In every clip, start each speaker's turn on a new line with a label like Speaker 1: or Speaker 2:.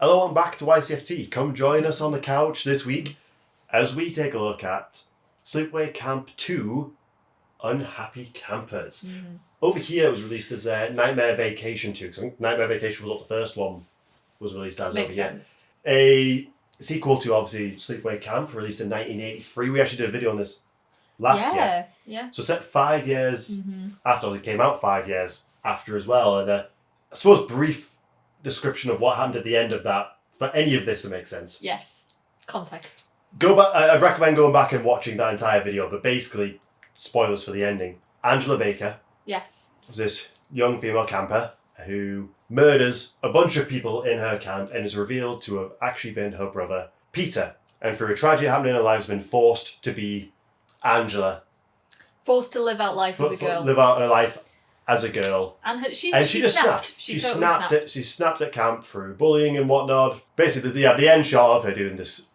Speaker 1: Hello and back to Ycft. Come join us on the couch this week as we take a look at Sleepaway Camp 2, Unhappy Campers. Mm-hmm. Over here it was released as Nightmare Vacation 2, because I think Nightmare Vacation was what the first one was released as.
Speaker 2: Makes
Speaker 1: over
Speaker 2: sense.
Speaker 1: Here. A sequel to, obviously, Sleepaway Camp, released in 1983. We actually did a video on this last year.
Speaker 2: Yeah.
Speaker 1: So set 5 years after it came out, 5 years after as well. And I suppose brief description of what happened at the end of that for any of this to make sense.
Speaker 2: Yes. Context.
Speaker 1: Go back. I'd recommend going back and watching that entire video, but basically, spoilers for the ending. Angela Baker.
Speaker 2: Yes.
Speaker 1: Was this young female camper who murders a bunch of people in her camp and is revealed to have actually been her brother, Peter. And through a tragedy happening in her life, has been forced to be Angela.
Speaker 2: Forced to live out life as a girl.
Speaker 1: Live out her life as a girl.
Speaker 2: And she
Speaker 1: just snapped. She snapped at camp through bullying and whatnot. Basically, the end shot of her doing this,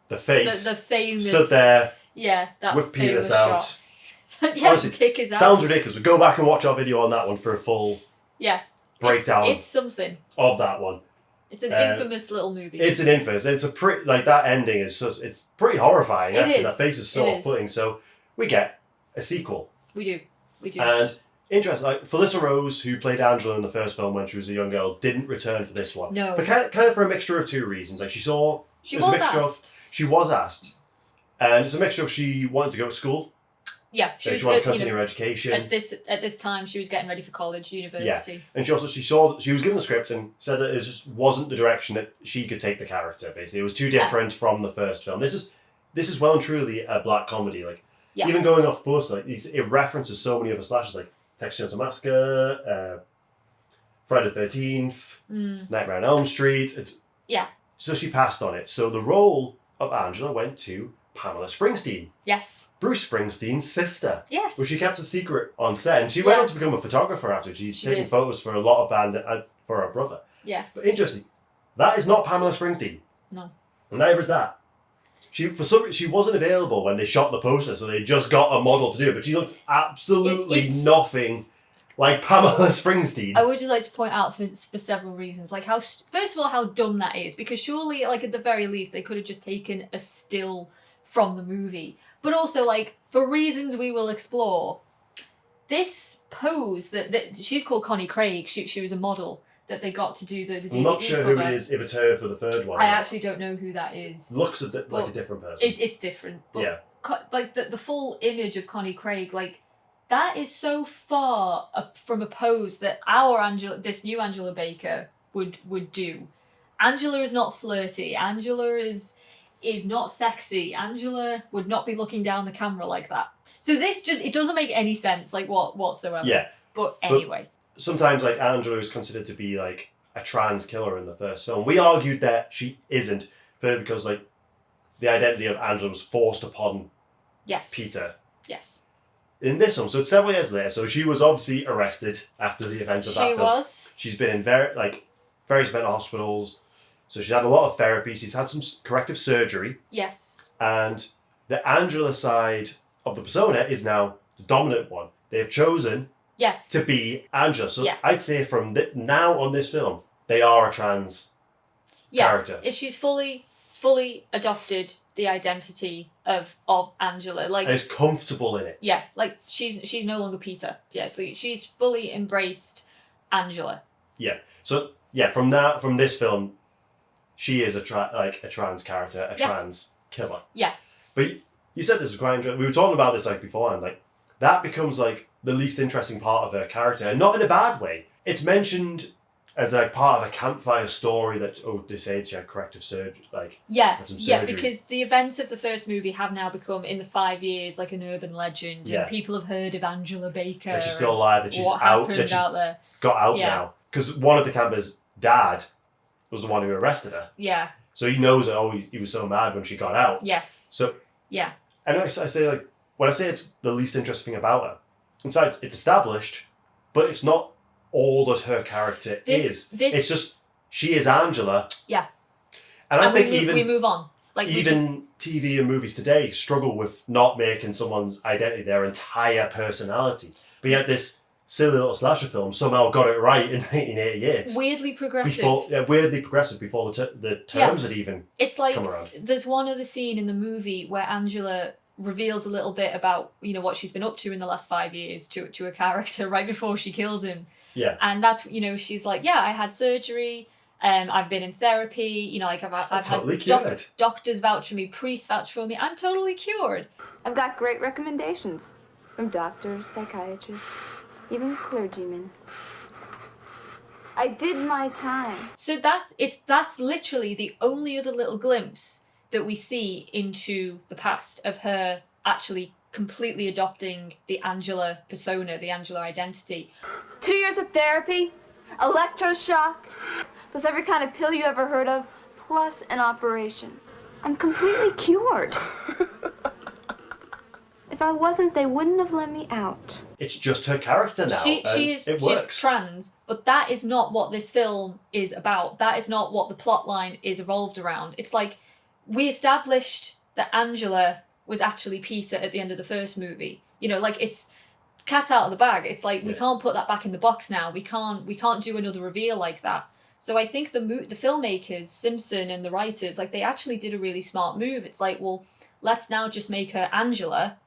Speaker 1: the face.
Speaker 2: The famous...
Speaker 1: Stood there.
Speaker 2: Yeah, that
Speaker 1: with penis out.
Speaker 2: Shot. Yeah,
Speaker 1: honestly,
Speaker 2: dick is out.
Speaker 1: Sounds ridiculous, but go back and watch our video on that one for a full breakdown.
Speaker 2: It's something.
Speaker 1: Of that one.
Speaker 2: It's an infamous little movie.
Speaker 1: It's an infamous. It's a pretty, that ending is just, it's pretty horrifying.
Speaker 2: It
Speaker 1: actually.
Speaker 2: is.
Speaker 1: That face is so off-putting. So we get a sequel.
Speaker 2: We do.
Speaker 1: And interesting, Felissa Rose, who played Angela in the first film when she was a young girl, didn't return for this one.
Speaker 2: No.
Speaker 1: For kind of for a mixture of two reasons. Like she was asked. And it's a mixture of she wanted to go to school.
Speaker 2: Yeah,
Speaker 1: she wanted to continue her education.
Speaker 2: At this time, she was getting ready for college, university.
Speaker 1: Yeah, and she was given the script and said that it just wasn't the direction that she could take the character. Basically, it was too different from the first film. This is well and truly a black comedy. Even going off post, it references so many other slashes, like Texas Chainsaw Massacre, Friday the 13th, Nightmare on Elm Street. So she passed on it. So the role of Angela went to Pamela Springsteen.
Speaker 2: Yes.
Speaker 1: Bruce Springsteen's sister.
Speaker 2: Yes.
Speaker 1: Which she kept a secret on set. And she went on to become a photographer after. She's taken photos for a lot of bands for her brother.
Speaker 2: Yes.
Speaker 1: But interesting, that is not Pamela Springsteen.
Speaker 2: No.
Speaker 1: And neither is that. She wasn't available when they shot the poster, so they just got a model to do it. But she looks absolutely nothing like Pamela Springsteen.
Speaker 2: I would just like to point out for several reasons, first of all, how dumb that is, because surely, at the very least, they could have just taken a still from the movie. But also, for reasons we will explore, this pose that she's called Connie Craig. She was a model that they got to do the DVD
Speaker 1: I'm not sure
Speaker 2: cover.
Speaker 1: who it is, if it's her for the third one.
Speaker 2: I actually don't know who that is.
Speaker 1: Looks like a different person.
Speaker 2: It's different. But the full image of Connie Craig, that is so far from a pose that this new Angela Baker would do. Angela is not flirty. Angela is not sexy. Angela would not be looking down the camera like that. So it doesn't make any sense, whatsoever.
Speaker 1: Yeah.
Speaker 2: But anyway.
Speaker 1: But sometimes, Angela is considered to be, a trans killer in the first film. We argued that she isn't, but because, the identity of Angela was forced upon Peter.
Speaker 2: Yes.
Speaker 1: In this one, so it's several years later, so she was obviously arrested after the events of that film. She
Speaker 2: was.
Speaker 1: She's been in various mental hospitals, so she's had a lot of therapy, she's had some corrective surgery.
Speaker 2: Yes.
Speaker 1: And the Angela side of the persona is now the dominant one. They have chosen to be Angela. So I'd say from now on this film, they are a trans character.
Speaker 2: She's fully adopted the identity of Angela.
Speaker 1: And is comfortable in it.
Speaker 2: Yeah, she's no longer Peter. Yeah, so she's fully embraced Angela. Yeah.
Speaker 1: So from this film, she is a trans character, a trans killer.
Speaker 2: Yeah.
Speaker 1: But you said this was quite interesting. We were talking about this beforehand. That becomes the least interesting part of her character, and not in a bad way. It's mentioned as part of a campfire story that they say she had corrective surgery, some surgery.
Speaker 2: Because the events of the first movie have now become in the 5 years an urban legend, and people have heard of Angela Baker.
Speaker 1: That she's still alive. That she's
Speaker 2: out. That she's out there.
Speaker 1: Got out now because one of the campers' dad was the one who arrested her.
Speaker 2: Yeah.
Speaker 1: So he knows that. He was so mad when she got out.
Speaker 2: Yes.
Speaker 1: So.
Speaker 2: Yeah.
Speaker 1: And I say when I say it's the least interesting thing about her, in fact, it's established, but it's not all that her character is. It's just she is Angela.
Speaker 2: Yeah.
Speaker 1: And I think
Speaker 2: we move on.
Speaker 1: TV and movies today struggle with not making someone's identity their entire personality. But yet this silly little slasher film somehow got it right in 1988.
Speaker 2: Weirdly progressive.
Speaker 1: Weirdly progressive before the terms had even
Speaker 2: it's like,
Speaker 1: come around.
Speaker 2: There's one other scene in the movie where Angela reveals a little bit about, what she's been up to in the last 5 years to a character right before she kills him.
Speaker 1: Yeah.
Speaker 2: And that's, she's like, I had surgery, I've been in therapy, I've
Speaker 1: totally
Speaker 2: had doctors vouch for me, priests vouch for me, I'm totally cured.
Speaker 3: I've got great recommendations from doctors, psychiatrists, even clergymen. I did my time.
Speaker 2: So that's literally the only other little glimpse that we see into the past of her actually completely adopting the Angela persona, the Angela identity.
Speaker 3: 2 years of therapy, electroshock, plus every kind of pill you ever heard of, plus an operation. I'm completely cured. If I wasn't, they wouldn't have let me out.
Speaker 1: It's just her character now. She's
Speaker 2: trans, but that is not what this film is about. That is not what the plot line is evolved around. It's like, we established that Angela was actually Peter at the end of the first movie. It's cat's out of the bag. It's like, we can't put that back in the box now. We can't do another reveal like that. So I think the filmmakers, Simpson and the writers, they actually did a really smart move. It's like, well, let's now just make her Angela.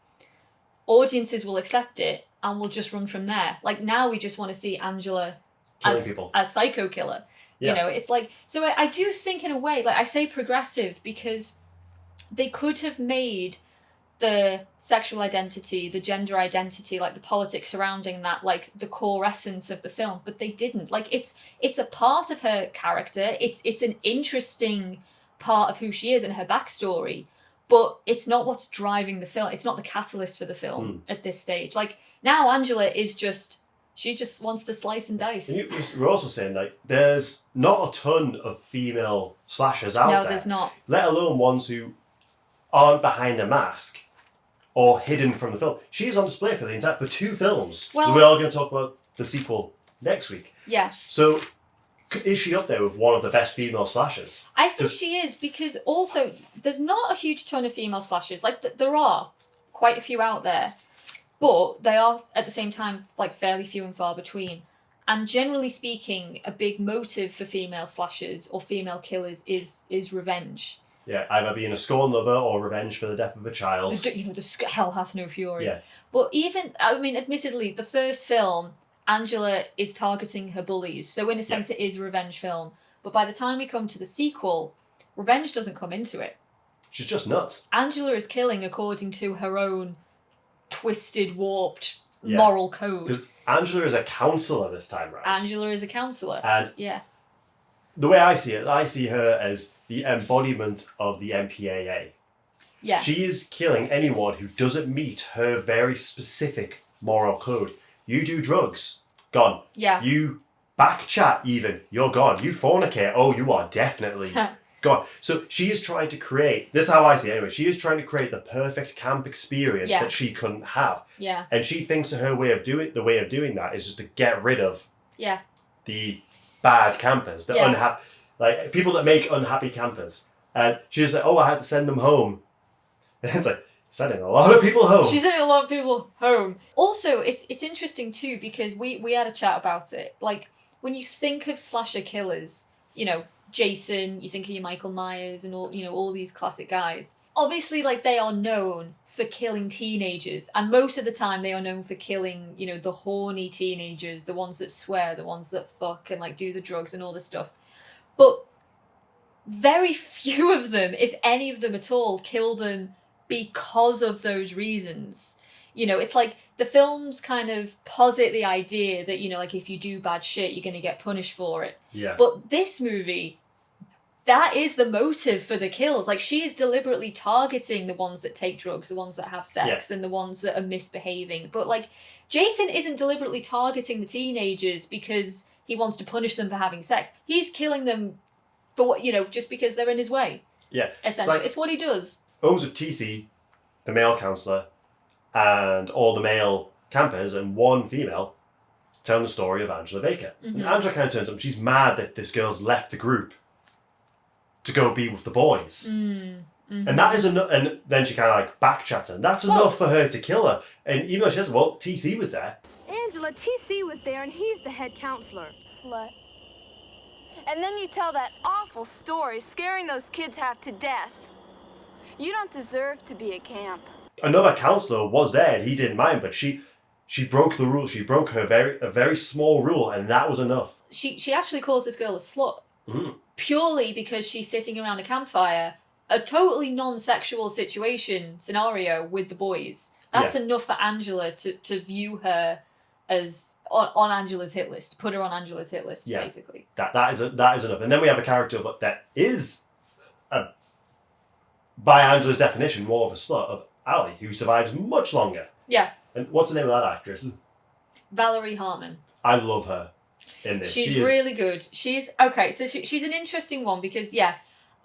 Speaker 2: Audiences will accept it, and we'll just run from there. Now we just want to see Angela as psycho killer.
Speaker 1: Yeah.
Speaker 2: It's like, so I do think in a way, I say progressive because they could have made the sexual identity, the gender identity, the politics surrounding that, the core essence of the film, but they didn't. It's a part of her character. It's an interesting part of who she is and her backstory. But it's not what's driving the film. It's not the catalyst for the film at this stage. Now Angela is she just wants to slice and dice.
Speaker 1: And we're also saying, there's not a ton of female slashers out there.
Speaker 2: No, there's not.
Speaker 1: Let alone ones who aren't behind a mask or hidden from the film. She is on display for 2 films.
Speaker 2: Well,
Speaker 1: so we're all going to talk about the sequel next week.
Speaker 2: Yeah.
Speaker 1: So is she up there with one of the best female slashers?
Speaker 2: I think she is, because also there's not a huge ton of female slashers. There are quite a few out there, but they are at the same time fairly few and far between. And generally speaking, a big motive for female slashers or female killers is revenge.
Speaker 1: Yeah, either being a scorn lover or revenge for the death of a child.
Speaker 2: The hell hath no fury.
Speaker 1: Yeah.
Speaker 2: But admittedly, the first film, Angela is targeting her bullies. So in a sense, it is a revenge film. But by the time we come to the sequel, revenge doesn't come into it.
Speaker 1: She's just nuts.
Speaker 2: Angela is killing according to her own twisted, warped moral code.
Speaker 1: Because Angela is a counsellor this time round.
Speaker 2: Angela is a counsellor.
Speaker 1: And the way I see it, I see her as the embodiment of the MPAA.
Speaker 2: Yeah.
Speaker 1: She is killing anyone who doesn't meet her very specific moral code. You do drugs, gone.
Speaker 2: Yeah.
Speaker 1: You back chat even, you're gone. You fornicate, you are definitely gone. So she is trying to create, this is how I see it anyway, she is trying to create the perfect camp experience that she couldn't have.
Speaker 2: Yeah.
Speaker 1: And she thinks that the way of doing that is just to get rid of the bad campers, the unhappy, people that make unhappy campers. And she's like, I had to send them home. And it's like, sending a lot of people home.
Speaker 2: She's sending a lot of people home. Also, it's interesting too, because we had a chat about it. When you think of slasher killers, Jason, you think of your Michael Myers and all these classic guys. Obviously, they are known for killing teenagers, and most of the time they are known for killing, the horny teenagers, the ones that swear, the ones that fuck and do the drugs and all this stuff. But very few of them, if any of them at all, kill them because of those reasons. It's the films kind of posit the idea that, if you do bad shit, you're going to get punished for it.
Speaker 1: Yeah.
Speaker 2: But this movie, that is the motive for the kills. She is deliberately targeting the ones that take drugs, the ones that have sex, and the ones that are misbehaving. But, Jason isn't deliberately targeting the teenagers because he wants to punish them for having sex. He's killing them for, just because they're in his way.
Speaker 1: Yeah.
Speaker 2: Essentially. It's what he does.
Speaker 1: Owns with TC, the male counsellor, and all the male campers and one female telling the story of Angela Baker.
Speaker 2: Mm-hmm.
Speaker 1: And Angela kind of turns up and she's mad that this girl's left the group to go be with the boys. And that is enough. And then she kind of like backchats, and that's enough for her to kill her. And even though she says, well, TC was there.
Speaker 4: Angela, TC was there, and he's the head counselor.
Speaker 3: Slut. And then you tell that awful story, scaring those kids half to death. You don't deserve to be at camp.
Speaker 1: Another counselor was there, and he didn't mind, but she broke the rule. She broke a very small rule, and that was enough.
Speaker 2: She actually calls this girl a slut. Purely because she's sitting around a campfire, a totally non-sexual scenario with the boys. That's enough for Angela to view her as on Angela's hit list, put her on Angela's hit list, basically. That
Speaker 1: is enough. And then we have a character that is, by Angela's definition, more of a slut, of Ali, who survives much longer.
Speaker 2: Yeah.
Speaker 1: And what's the name of that actress?
Speaker 2: Valerie Hartman.
Speaker 1: I love her in this.
Speaker 2: She's really good. She's okay. So she's an interesting one because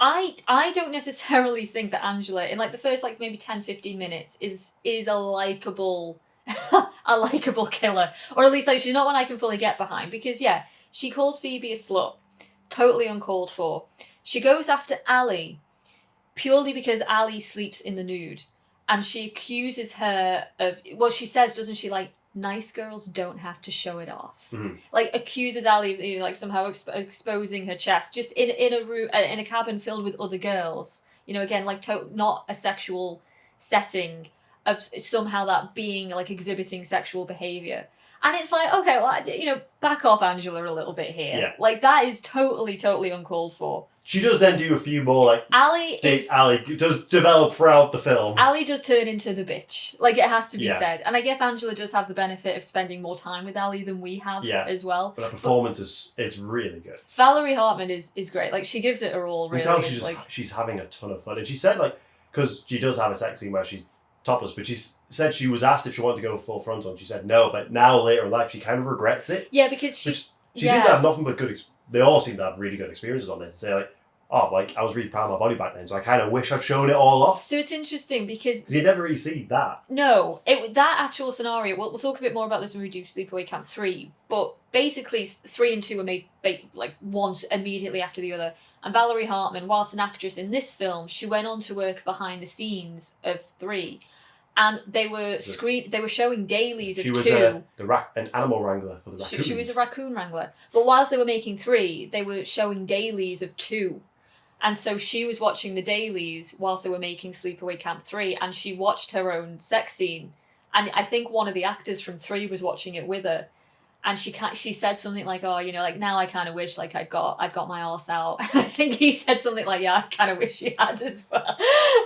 Speaker 2: I don't necessarily think that Angela in like the first like maybe 10-15 minutes is a likable a likable killer, or at least like she's not one I can fully get behind because she calls Phoebe a slut, totally uncalled for. She goes after Ali purely because Ali sleeps in the nude, and she accuses her of she says, doesn't she, like, nice girls don't have to show it off. Like accuses Ali of like somehow exposing her chest just in a room in a cabin filled with other girls. Again, like not a sexual setting, of somehow that being like exhibiting sexual behavior. And it's like, okay, well, back off Angela a little bit here.
Speaker 1: Yeah.
Speaker 2: Like that is totally uncalled for.
Speaker 1: She does then do a few more like
Speaker 2: Ali
Speaker 1: does develop throughout the film.
Speaker 2: Ali does turn into the bitch. Like it has to be said. And I guess Angela does have the benefit of spending more time with Ali than we have as well.
Speaker 1: But her performance it's really good.
Speaker 2: Valerie Hartman is great. Like she gives it her all, really.
Speaker 1: You can tell she's having a ton of fun. And she said because she does have a sex scene where she's topless, but she said she was asked if she wanted to go full frontal and she said no, but now later in life she kind of regrets it.
Speaker 2: Yeah, because she
Speaker 1: seemed to have nothing but good they all seem to have really good experiences on this and say I was really proud of my body back then, so I kind of wish I'd shown it all off.
Speaker 2: So it's interesting because
Speaker 1: you never really see that.
Speaker 2: No, that actual scenario, we'll talk a bit more about this when we do Sleepaway Camp 3, but basically 3 and 2 were made like once immediately after the other. And Valerie Hartman, whilst an actress in this film, she went on to work behind the scenes of 3. And they were showing dailies of 2.
Speaker 1: She was an animal wrangler for the raccoons.
Speaker 2: She was a raccoon wrangler. But whilst they were making 3, they were showing dailies of 2. And so she was watching the dailies whilst they were making Sleepaway Camp 3, and she watched her own sex scene. And I think one of the actors from 3 was watching it with her. And she said something like, oh, now I kind of wish like I'd got my arse out. I think he said something like, yeah, I kind of wish you had as well.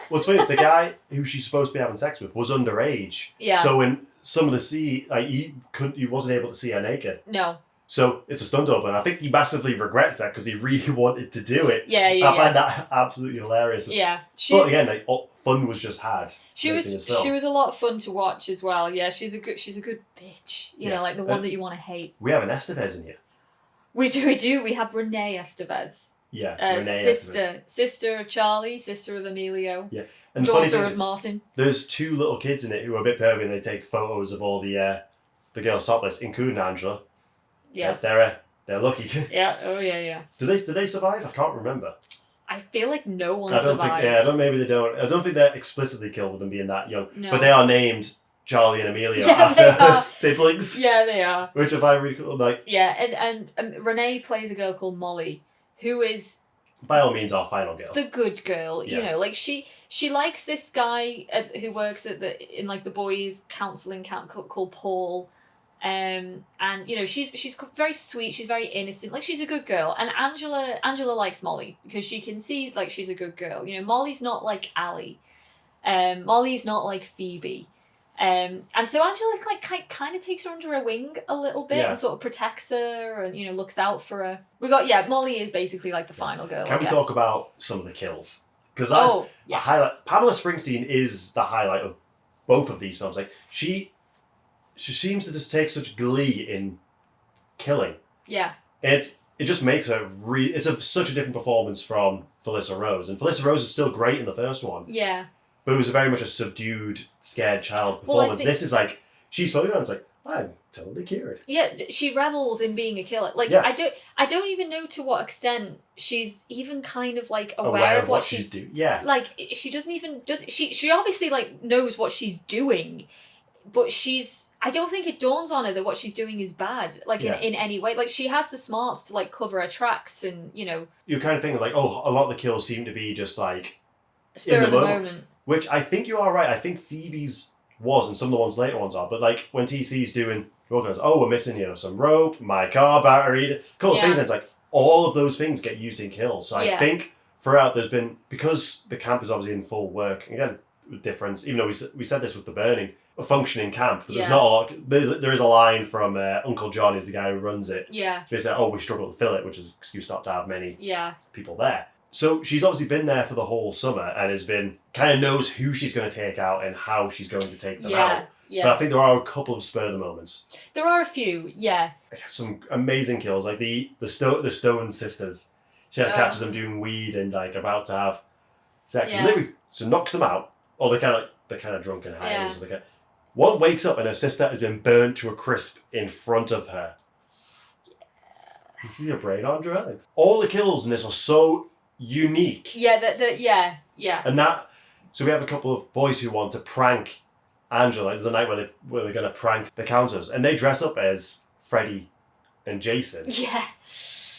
Speaker 1: Well, it's funny, the guy who she's supposed to be having sex with was underage. Yeah. So in some of the scene, he wasn't able to see her naked.
Speaker 2: No.
Speaker 1: So it's a stunt double, and I think he massively regrets that because he really wanted to do it.
Speaker 2: Yeah.
Speaker 1: I find that absolutely hilarious.
Speaker 2: Yeah.
Speaker 1: But again, fun was just had.
Speaker 2: She was a lot of fun to watch as well. Yeah, she's a good bitch. You know, like the one that you want to hate.
Speaker 1: We have an Estevez in here.
Speaker 2: We do. We have Renee Estevez.
Speaker 1: Yeah,
Speaker 2: Renee Estevez. Sister of Charlie, sister of Emilio.
Speaker 1: Yeah, and
Speaker 2: daughter of Martin.
Speaker 1: There's 2 little kids in it who are a bit pervy, and they take photos of all the girls topless, including Angela.
Speaker 2: Yes.
Speaker 1: They're lucky.
Speaker 2: Yeah. Oh yeah.
Speaker 1: Did they survive? I can't remember.
Speaker 2: I feel like no one survives.
Speaker 1: Maybe they don't. I don't think they're explicitly killed with them being that young.
Speaker 2: No.
Speaker 1: But they are named Charlie and Emilio after siblings.
Speaker 2: Yeah, they are.
Speaker 1: Which I find really cool.
Speaker 2: And Renee plays a girl called Molly, who is
Speaker 1: by all means our final girl. The
Speaker 2: good girl. Yeah. Like she likes this guy who works at in the boys' counselling camp called Paul. And she's very sweet, she's very innocent, like she's a good girl, and Angela likes Molly because she can see like she's a good girl. Molly's not like Ali, Molly's not like Phoebe, and so Angela kind of takes her under her wing a little bit and sort of protects her and looks out for her. Molly is basically like the final girl.
Speaker 1: Can we talk about some of the kills? Because a highlight. Pamela Springsteen is the highlight of both of these films. Like she seems to just take such glee in killing. Yeah. It just makes her such a different performance from Felissa Rose. And Felissa Rose is still great in the first one. Yeah. But it was very much a subdued, scared child performance. This is like, she's floating around, it's like, I'm totally cured.
Speaker 2: Yeah, she revels in being a killer. Like,
Speaker 1: Yeah.
Speaker 2: I don't even know to what extent she's even kind of, like, aware of what she's
Speaker 1: doing. Yeah.
Speaker 2: Like, she doesn't even... She obviously, like, knows what she's doing, but I don't think it dawns on her that what she's doing is bad, like, in any way. Like, she has the smarts to, like, cover her tracks and, you know...
Speaker 1: You're kind of thinking, like, oh, a lot of the kills seem to be just, like...
Speaker 2: Spur of the moment.
Speaker 1: Which I think you are right. I think Phoebe's was, and some of the ones later ones are. But, like, when TC's doing... Well, goes, oh, we're missing, some rope, my car battery, couple of things. And it's like, all of those things get used in kills. So I think throughout there's been, because the camp is obviously in full work, again, with difference, even though we said this with the burning, a functioning camp, but there's not a lot, there is a line from Uncle John, who's the guy who runs it.
Speaker 2: Yeah.
Speaker 1: They say, oh, we struggle to fill it, which is an excuse not to have many people there. So she's obviously been there for the whole summer and has been, kind of knows who she's going to take out and how she's going to take them out.
Speaker 2: Yeah.
Speaker 1: But I think there are a couple of spur of the moments.
Speaker 2: There are a few, yeah.
Speaker 1: Some amazing kills, like the Stone sisters. She catches them doing weed and like about to have sex.
Speaker 2: Yeah.
Speaker 1: And literally, so knocks them out. Or they're kind of drunk and high. So one wakes up and her sister has been burnt to a crisp in front of her. You see her brain on drugs. All the kills in this are so unique.
Speaker 2: Yeah, yeah.
Speaker 1: And so we have a couple of boys who want to prank Angela. There's a night where they're going to prank the counters, and they dress up as Freddy and Jason.
Speaker 2: Yeah.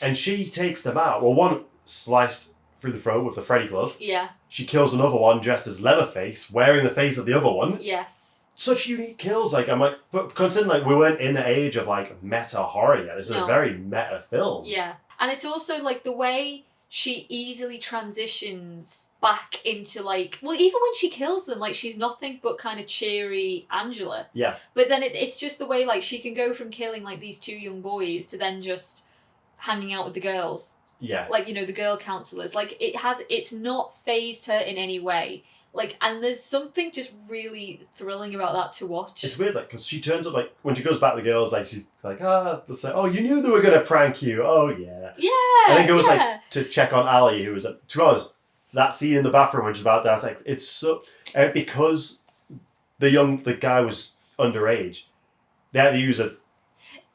Speaker 1: And she takes them out. Well, one sliced through the throat with the Freddy glove.
Speaker 2: Yeah.
Speaker 1: She kills another one dressed as Leatherface, wearing the face of the other one.
Speaker 2: Yes.
Speaker 1: Such unique kills. Like, I'm like, considering like we weren't in the age of like meta horror yet. This is a very meta film.
Speaker 2: Yeah. And it's also like the way she easily transitions back into like, well, even when she kills them, like she's nothing but kind of cheery Angela.
Speaker 1: Yeah.
Speaker 2: But then it's just the way like she can go from killing like these two young boys to then just hanging out with the girls.
Speaker 1: Yeah.
Speaker 2: Like, the girl counselors. Like it's not phased her in any way. Like, and there's something just really thrilling about that to watch.
Speaker 1: It's weird, like, because she turns up, like, when she goes back to the girls, like, she's like, let's say, oh, you knew they were going to prank you. Oh, yeah.
Speaker 2: Yeah.
Speaker 1: And then goes, like, to check on Ali, who was, to be honest, that scene in the bathroom when she's about that, like, it's so, because the guy was underage, they had to use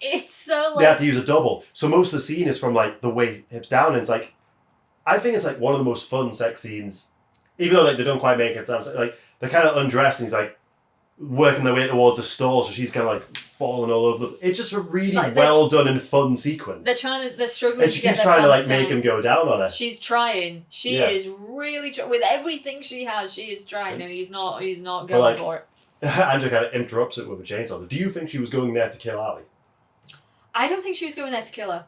Speaker 2: it's so, like...
Speaker 1: They had to use a double. So most of the scene is from, like, the way hips down, and it's, like, I think it's, like, one of the most fun sex scenes. Even though like they don't quite make it, like they're kind of undressed and he's like working their way towards a stall, so she's kind of like falling all over. It's just a really well done and fun sequence.
Speaker 2: They're struggling.
Speaker 1: And she keeps trying to like make him go down on her.
Speaker 2: She's trying. She is really with everything she has. She is trying, and he's not going for it.
Speaker 1: Andrew kind of interrupts it with a chainsaw. Do you think she was going there to kill Ali?
Speaker 2: I don't think she was going there to kill her.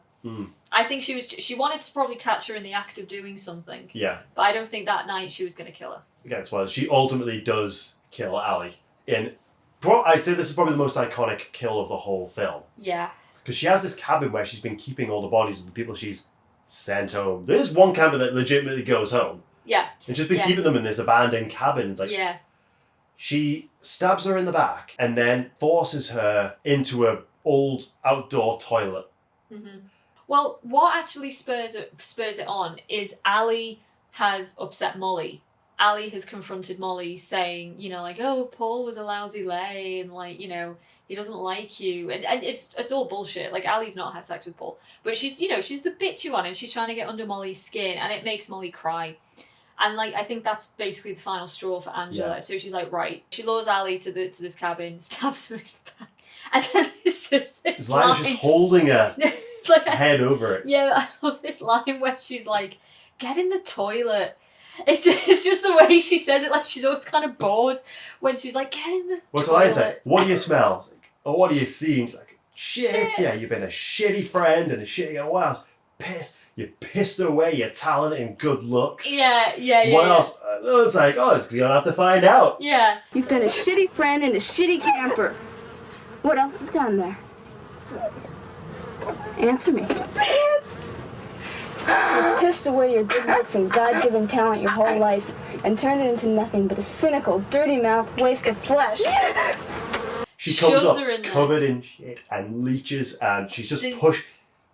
Speaker 2: I think she wanted to probably catch her in the act of doing something.
Speaker 1: Yeah.
Speaker 2: But I don't think that night she was going to kill her.
Speaker 1: Yeah, that's why she ultimately does kill Ali. I'd say this is probably the most iconic kill of the whole film.
Speaker 2: Yeah.
Speaker 1: Because she has this cabin where she's been keeping all the bodies of the people she's sent home. There's one cabin that legitimately goes home.
Speaker 2: Yeah.
Speaker 1: And she's been keeping them in this abandoned cabin. It's like, she stabs her in the back and then forces her into an old outdoor toilet.
Speaker 2: Mm-hmm. Well, what actually spurs it on is Ali has upset Molly. Ali has confronted Molly saying, like, oh, Paul was a lousy lay and, like, he doesn't like you. And it's all bullshit. Like, Ali's not had sex with Paul. But she's, she's the bitch you want and she's trying to get under Molly's skin and it makes Molly cry. And, like, I think that's basically the final straw for Angela. Yeah. So she's like, right. She lures Ali to this cabin, stabs her in the back. And then it's just this line.
Speaker 1: It's just holding her
Speaker 2: like
Speaker 1: head over it.
Speaker 2: Yeah, I love this line where she's like, get in the toilet. It's just the way she says it, like she's always kind of bored when she's like, get in the
Speaker 1: What's
Speaker 2: toilet.
Speaker 1: What's the line say? What do you smell? Or what do you see? And she's like, shit, yeah, you've been a shitty friend and a shitty... What else? You pissed away your talent and good looks.
Speaker 2: Yeah.
Speaker 1: What else? It's like, it's because you don't have to find out.
Speaker 2: Yeah.
Speaker 3: You've been a shitty friend and a shitty camper. What else is down there? Answer me. You pissed away your good looks and God-given talent your whole life and turned it into nothing but a cynical, dirty-mouthed waste of flesh.
Speaker 1: She comes up covered in shit and leeches and she's just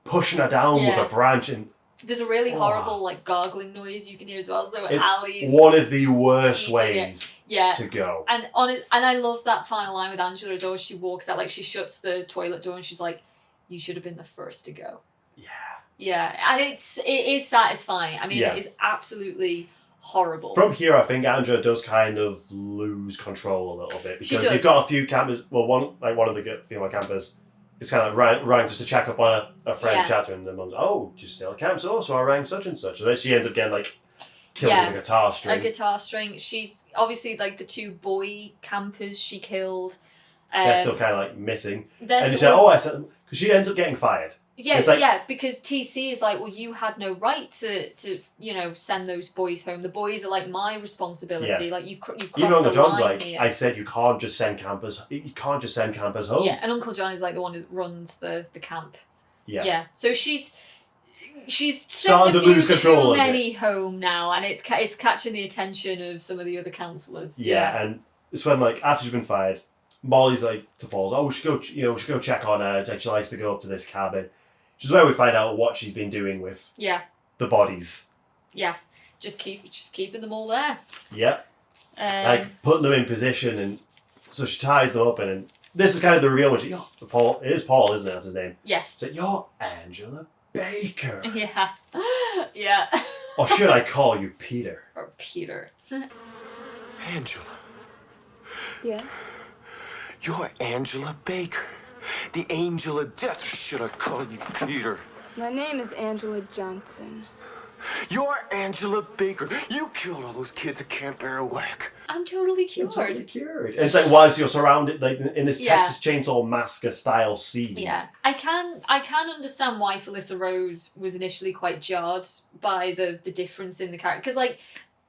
Speaker 1: pushing her down with a branch and
Speaker 2: There's a really horrible like gargling noise you can hear as well. So
Speaker 1: it's
Speaker 2: Ali's
Speaker 1: one of the worst ways
Speaker 2: yeah.
Speaker 1: to go.
Speaker 2: And on it, and I love that final line with Angela as well. She walks out, like she shuts the toilet door and she's like, "You should have been the first to go."
Speaker 1: Yeah.
Speaker 2: Yeah, and it is satisfying. I mean, it is absolutely horrible.
Speaker 1: From here, I think Angela does kind of lose control a little bit because
Speaker 2: does.
Speaker 1: you've got a few campers. Well, one of the female campers is kind of rang just to check up on a friend chatting, and the mum's, "Oh, just still at camp, so I rang such and such," and then she ends up getting like killed with a guitar string.
Speaker 2: A guitar string. She's obviously like the 2 boy campers she killed.
Speaker 1: They're still kind of like missing,
Speaker 2: and
Speaker 1: you say, "Oh, I said," because she ends up getting fired.
Speaker 2: Yeah,
Speaker 1: like,
Speaker 2: because TC is like, well, you had no right to send those boys home. The boys are like my responsibility. Like you've crossed
Speaker 1: even Uncle
Speaker 2: the
Speaker 1: John's
Speaker 2: line
Speaker 1: like,
Speaker 2: here.
Speaker 1: I said you can't just send campers. You can't just send campers home.
Speaker 2: Yeah, and Uncle John is like the one who runs the camp.
Speaker 1: Yeah.
Speaker 2: Yeah. So she's
Speaker 1: starting to lose control
Speaker 2: too many home now, and it's catching the attention of some of the other counsellors.
Speaker 1: Yeah, and it's when like after she's been fired, Molly's like to Paul, "Oh, we should go check on her. Like she likes to go up to this cabin." Which is where we find out what she's been doing with the bodies. Yeah,
Speaker 2: just keeping them all there.
Speaker 1: Yeah, like putting them in position, and so she ties them up, and this is kind of the real one. Paul, it is Paul, isn't it? That's his name.
Speaker 2: Yeah.
Speaker 1: So you're Angela Baker.
Speaker 2: Yeah, yeah.
Speaker 1: Or should I call you Peter?
Speaker 2: Or Peter.
Speaker 5: Angela.
Speaker 3: Yes?
Speaker 5: You're Angela Baker. The angel of death. Should I call you Peter?
Speaker 3: My name is Angela Johnson.
Speaker 5: You're Angela Baker. You killed all those kids at Camp Arawak.
Speaker 2: I'm totally cured.
Speaker 1: And it's like whilst you're surrounded like in this Texas Chainsaw Massacre style scene.
Speaker 2: Yeah, I can understand why Felissa Rose was initially quite jarred by the difference in the character, because like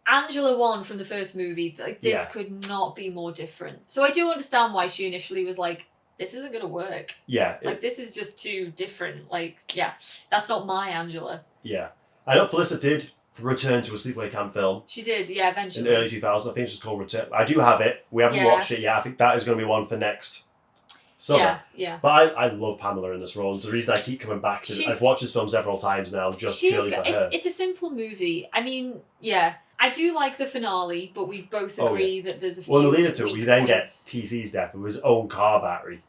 Speaker 2: Angela 1 from the first movie, like this could not be more different. So I do understand why she initially was like, this isn't going to work.
Speaker 1: Yeah.
Speaker 2: Like, this is just too different. Like, yeah, that's not my Angela.
Speaker 1: Yeah. I know Felissa did return to a Sleepaway Camp film.
Speaker 2: She did, yeah, eventually.
Speaker 1: In the early 2000s. I think it's just called Return. I do have it. We haven't watched it yet. I think that is going to be one for next summer.
Speaker 2: Yeah.
Speaker 1: But I love Pamela in this role. And it's the reason I keep coming back to I've watched this film several times now just purely for her.
Speaker 2: It's a simple movie. I mean, yeah. I do like the finale, but we both agree that there's a few.
Speaker 1: Well, in the lead up to it, we then get
Speaker 2: points.
Speaker 1: TC's death with his own car battery.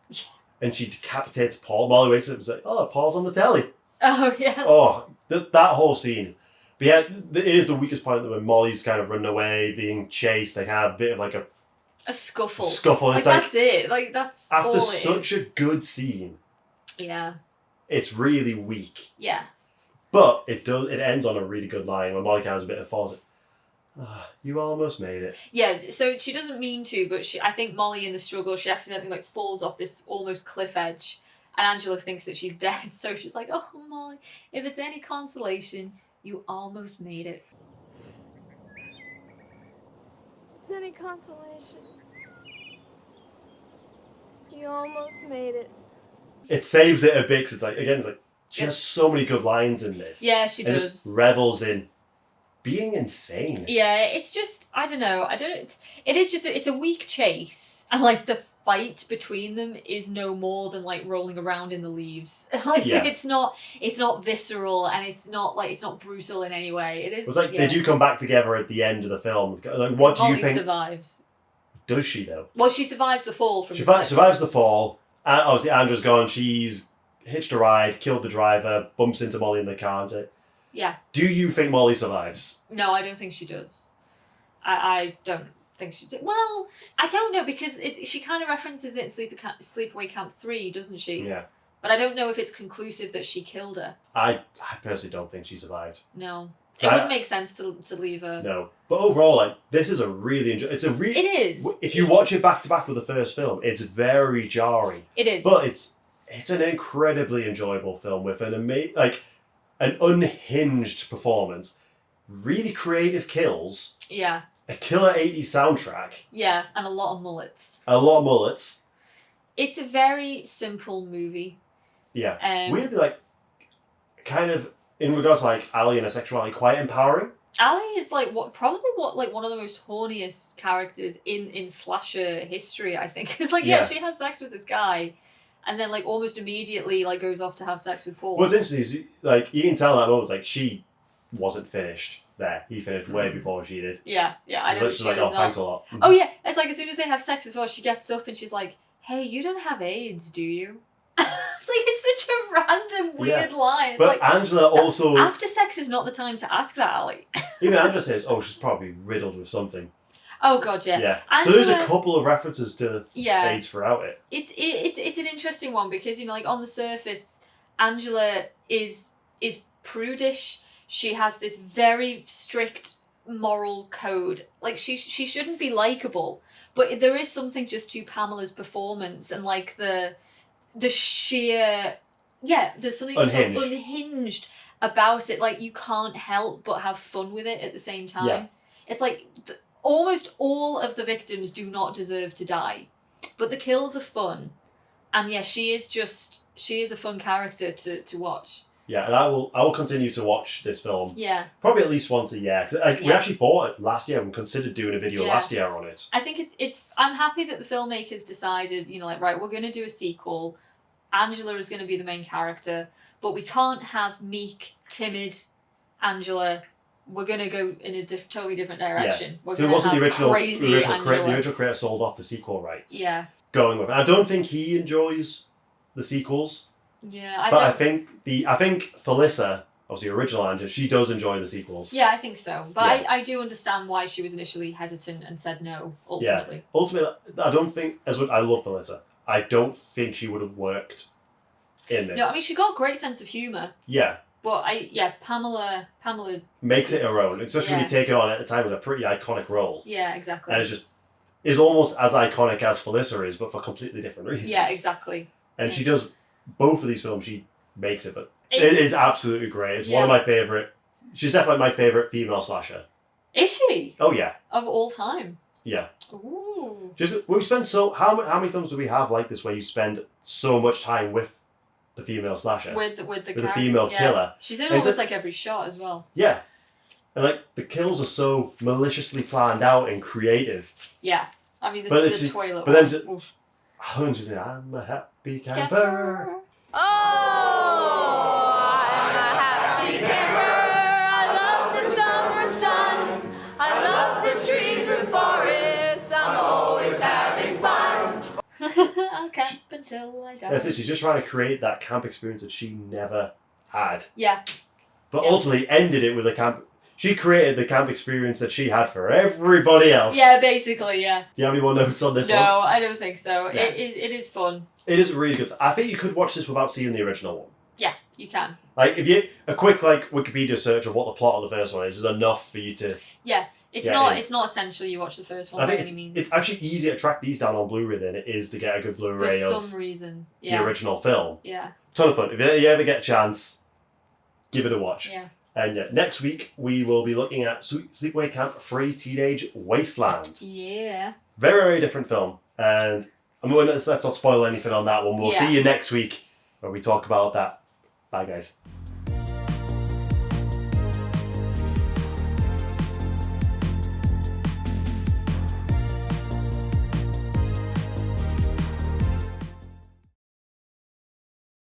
Speaker 1: And she decapitates Paul. Molly wakes up and says, "Oh, Paul's on the telly."
Speaker 2: Oh, yeah.
Speaker 1: Oh, that whole scene. But yeah, it is the weakest point when Molly's kind of running away, being chased. They have a bit of like
Speaker 2: a scuffle.
Speaker 1: And it's
Speaker 2: that's it. Like, that's
Speaker 1: after
Speaker 2: all
Speaker 1: such a good scene.
Speaker 2: Yeah.
Speaker 1: It's really weak.
Speaker 2: Yeah.
Speaker 1: But it ends on a really good line when Molly has a bit of thought. You almost made it.
Speaker 2: Yeah, so she doesn't mean to, but I think Molly in the struggle, she accidentally like falls off this almost cliff edge, and Angela thinks that she's dead, so she's like, "Oh, Molly, if it's any consolation, you almost made it."
Speaker 3: It's any consolation. You almost made it.
Speaker 1: It saves it a bit, 'cause it's like, she has so many good lines in this.
Speaker 2: Yeah, she does.
Speaker 1: Just revels in being insane.
Speaker 2: Yeah, it's just, I don't know. It is just, it's a weak chase. And like the fight between them is no more than like rolling around in the leaves. It's not visceral, and it's not brutal in any way. It is.
Speaker 1: It's like they do come back together at the end of the film. Like, what do
Speaker 2: Molly
Speaker 1: you think?
Speaker 2: Survives.
Speaker 1: Does she though?
Speaker 2: Well, she survives the fall from.
Speaker 1: She survives the fall. Obviously, Andrew's gone. She's hitched a ride, killed the driver, bumps into Molly in the car.
Speaker 2: Yeah.
Speaker 1: Do you think Molly survives?
Speaker 2: No, I don't think she does. I don't think she does. Well, I don't know, because she kind of references it in Sleepaway Camp 3, doesn't she?
Speaker 1: Yeah.
Speaker 2: But I don't know if it's conclusive that she killed her.
Speaker 1: I personally don't think she survived.
Speaker 2: No. It wouldn't make sense to leave her.
Speaker 1: No. But overall, like, this is a really... It
Speaker 2: is.
Speaker 1: If you watch it back to back with the first film, it's very jarring.
Speaker 2: It is.
Speaker 1: But it's an incredibly enjoyable film with an unhinged performance, really creative kills.
Speaker 2: Yeah.
Speaker 1: A killer 80s soundtrack.
Speaker 2: Yeah, and a lot of mullets.
Speaker 1: It's
Speaker 2: a very simple movie.
Speaker 1: Yeah. Weirdly, like, kind of, in regards to, like, Ali and her sexuality, quite empowering.
Speaker 2: Ali is, like, probably one of the most horniest characters in slasher history, I think. It's like, yeah, she has sex with this guy, and then like almost immediately like goes off to have sex with Paul.
Speaker 1: What's interesting is like you can tell that moment like she wasn't finished there. He finished way before she did.
Speaker 2: Yeah, I know.
Speaker 1: She's like, oh, thanks a lot.
Speaker 2: Oh yeah, it's like as soon as they have sex as well, she gets up and she's like, "Hey, you don't have AIDS, do you?" It's like it's such a random weird line. It's
Speaker 1: but
Speaker 2: like,
Speaker 1: Angela also
Speaker 2: after sex is not the time to ask that, Ali.
Speaker 1: even Angela says, "Oh, she's probably riddled with something."
Speaker 2: Oh god, yeah.
Speaker 1: Yeah.
Speaker 2: Angela,
Speaker 1: so there's a couple of references to AIDS throughout it.
Speaker 2: It's an interesting one because like on the surface, Angela is prudish. She has this very strict moral code. Like she shouldn't be likable, but there is something just to Pamela's performance and like the sheer there's something
Speaker 1: Unhinged.
Speaker 2: so unhinged about it. Like you can't help but have fun with it at the same time.
Speaker 1: Yeah.
Speaker 2: It's like almost all of the victims do not deserve to die, but the kills are fun, and she is a fun character to watch.
Speaker 1: Yeah, and I will continue to watch this film.
Speaker 2: Yeah.
Speaker 1: Probably at least once a year. Cause we actually bought it last year and considered doing a video last year on it.
Speaker 2: I think it's. I'm happy that the filmmakers decided, like, right, we're going to do a sequel. Angela is going to be the main character, but we can't have meek, timid Angela. We're going to go in a totally different direction. We're
Speaker 1: Who wasn't the original
Speaker 2: Angela.
Speaker 1: the original creator sold off the sequel rights.
Speaker 2: Yeah.
Speaker 1: Going with it. I don't think he enjoys the sequels.
Speaker 2: Yeah,
Speaker 1: I think Thalissa, obviously original Angela, she does enjoy the sequels.
Speaker 2: Yeah, I think so. But I do understand why she was initially hesitant and said no, ultimately.
Speaker 1: Yeah. Ultimately, I don't think, I love Thalissa, I don't think she would have worked in this.
Speaker 2: No, I mean, she got a great sense of humour.
Speaker 1: Yeah.
Speaker 2: But Pamela
Speaker 1: makes it her own, especially when you take it on at the time with a pretty iconic role.
Speaker 2: Yeah, exactly.
Speaker 1: And is almost as iconic as Thalissa is, but for completely different reasons.
Speaker 2: Yeah, exactly.
Speaker 1: And she does both of these films. She makes it, but it is absolutely great. It's one of my favourite. She's definitely my favourite female slasher.
Speaker 2: Is she?
Speaker 1: Oh yeah.
Speaker 2: Of all time.
Speaker 1: Yeah.
Speaker 2: Ooh.
Speaker 1: We spend how many films do we have like this where you spend so much time with the female slasher
Speaker 2: with the
Speaker 1: female killer?
Speaker 2: She's in almost like every shot as well.
Speaker 1: Yeah. And like the kills are so maliciously planned out and creative.
Speaker 2: Yeah. I mean the toilet.
Speaker 1: But then she's like, I'm a happy camper.
Speaker 3: Oh, I'm a happy camper. I love the summer sun. I love the trees and forests. I'm always having fun.
Speaker 2: I'll camp until I die.
Speaker 1: That's it. She's just trying to create that camp experience that she never had.
Speaker 2: Yeah.
Speaker 1: But ultimately ended it with a camp. She created the camp experience that she had for everybody else.
Speaker 2: Yeah, basically, yeah.
Speaker 1: Do you have any more notes on this one?
Speaker 2: No, I don't think so.
Speaker 1: Yeah.
Speaker 2: It is fun.
Speaker 1: It is really good. I think you could watch this without seeing the original one.
Speaker 2: Yeah, you can.
Speaker 1: Like, if a quick Wikipedia search of what the plot of the first one is enough for you to.
Speaker 2: Yeah, it's not essential you watch the first one by any means.
Speaker 1: It's actually easier to track these down on Blu-ray than it is to get a good Blu-ray
Speaker 2: for
Speaker 1: of
Speaker 2: some reason.
Speaker 1: the original film.
Speaker 2: Yeah.
Speaker 1: Ton of fun. If you ever get a chance, give it a watch.
Speaker 2: Yeah.
Speaker 1: And next week we will be looking at Sleepaway Camp 3 Teenage Wasteland.
Speaker 2: Yeah.
Speaker 1: Very, very different film. And let's not spoil anything on that one. We'll see you next week when we talk about that. Bye, guys.